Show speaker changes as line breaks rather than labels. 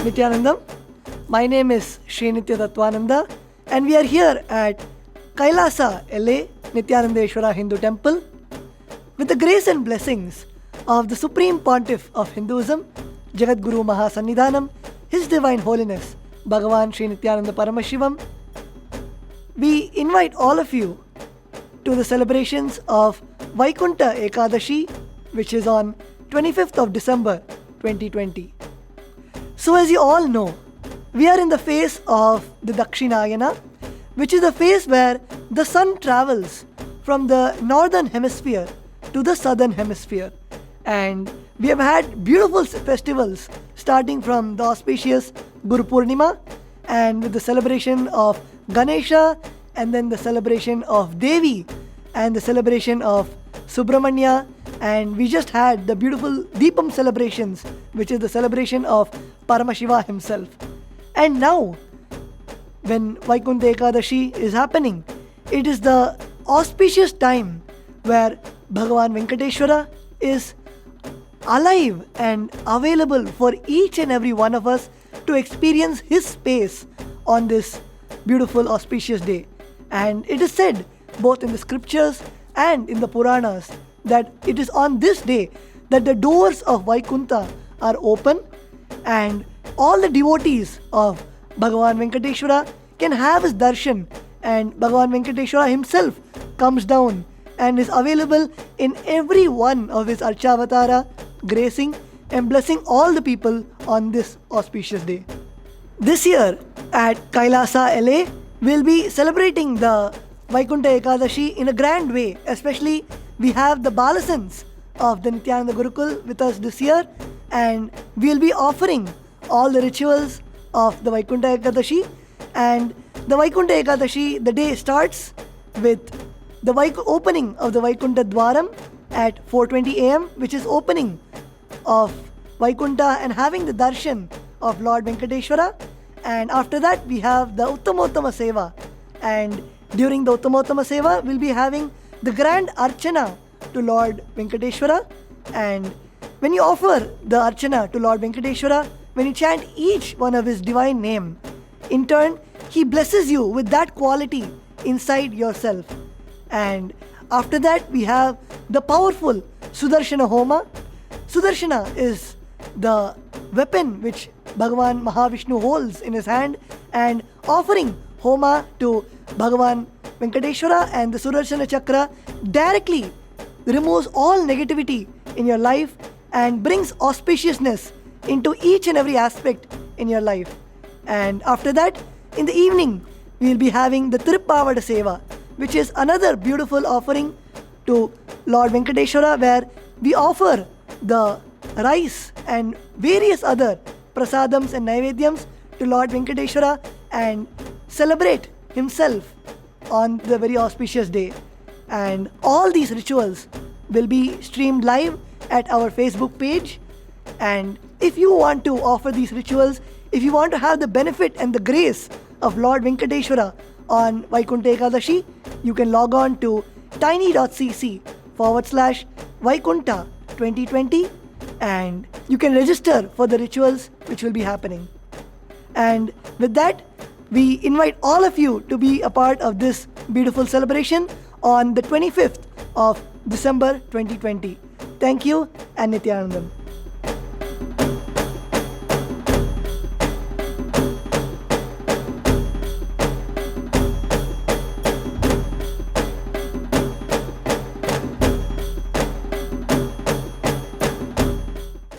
Nityanandam. My name is Srinitya Tattwananda and we are here at Kailasa, LA, Nityanandeshwara Hindu Temple with the grace and blessings of the Supreme Pontiff of Hinduism, Jagadguru Mahasannidhanam, His Divine Holiness, Bhagavan Sri Nityananda Paramashivam. We invite all of you to the celebrations of Vaikunta Ekadashi, which is on 25th of December 2020. So as you all know, we are in the phase of the Dakshinayana, which is the phase where the sun travels from the northern hemisphere to the southern hemisphere. And we have had beautiful festivals starting from the auspicious Guru Purnima and with the celebration of Ganesha and then the celebration of Devi and the celebration of Subramanya, and we just had the beautiful Deepam celebrations, which is the celebration of Paramashiva himself. And now, when Vaikunta Ekadashi is happening, it is the auspicious time where Bhagavan Venkateshwara is alive and available for each and every one of us to experience his space on this beautiful auspicious day. And it is said, both in the scriptures and in the Puranas, that it is on this day that the doors of Vaikunta are open and all the devotees of Bhagavan Venkateshwara can have his darshan, and Bhagavan Venkateshwara himself comes down and is available in every one of his Archavatara, gracing and blessing all the people on this auspicious day. This year at Kailasa, LA, we'll be celebrating the Vaikunta Ekadashi in a grand way. Especially we have the Balasans of the Nityananda Gurukul with us this year, and we'll be offering all the rituals of the Vaikunta Ekadashi. And the Vaikunta Ekadashi, the day starts with the opening of the Vaikunta Dwaram at 4:20 am, which is opening of Vaikunta and having the darshan of Lord Venkateshwara. And after that we have the Uttamottama Seva, and during the Uttamottama Seva we'll be having the grand Archana to Lord Venkateshwara. And when you offer the Archana to Lord Venkateshwara, when you chant each one of his divine name, in turn he blesses you with that quality inside yourself. And after that we have the powerful Sudarshana Homa. Sudarshana is the weapon which Bhagavan Mahavishnu holds in his hand, and offering Homa to Bhagavan Venkateshwara and the Sudarshana Chakra directly removes all negativity in your life and brings auspiciousness into each and every aspect in your life. And after that, in the evening, we will be having the Tirupavada Seva, which is another beautiful offering to Lord Venkateshwara, where we offer the rice and various other prasadams and naivedyams to Lord Venkateshwara and celebrate himself on the very auspicious day. And all these rituals will be streamed live at our Facebook page. And if you want to offer these rituals, if you want to have the benefit and the grace of Lord Venkateshwara on Vaikunta Ekadashi, you can log on to tiny.cc/Vaikunta 2020 and you can register for the rituals which will be happening. And with that, we invite all of you to be a part of this beautiful celebration on the 25th of December 2020. Thank you and Nityanandam.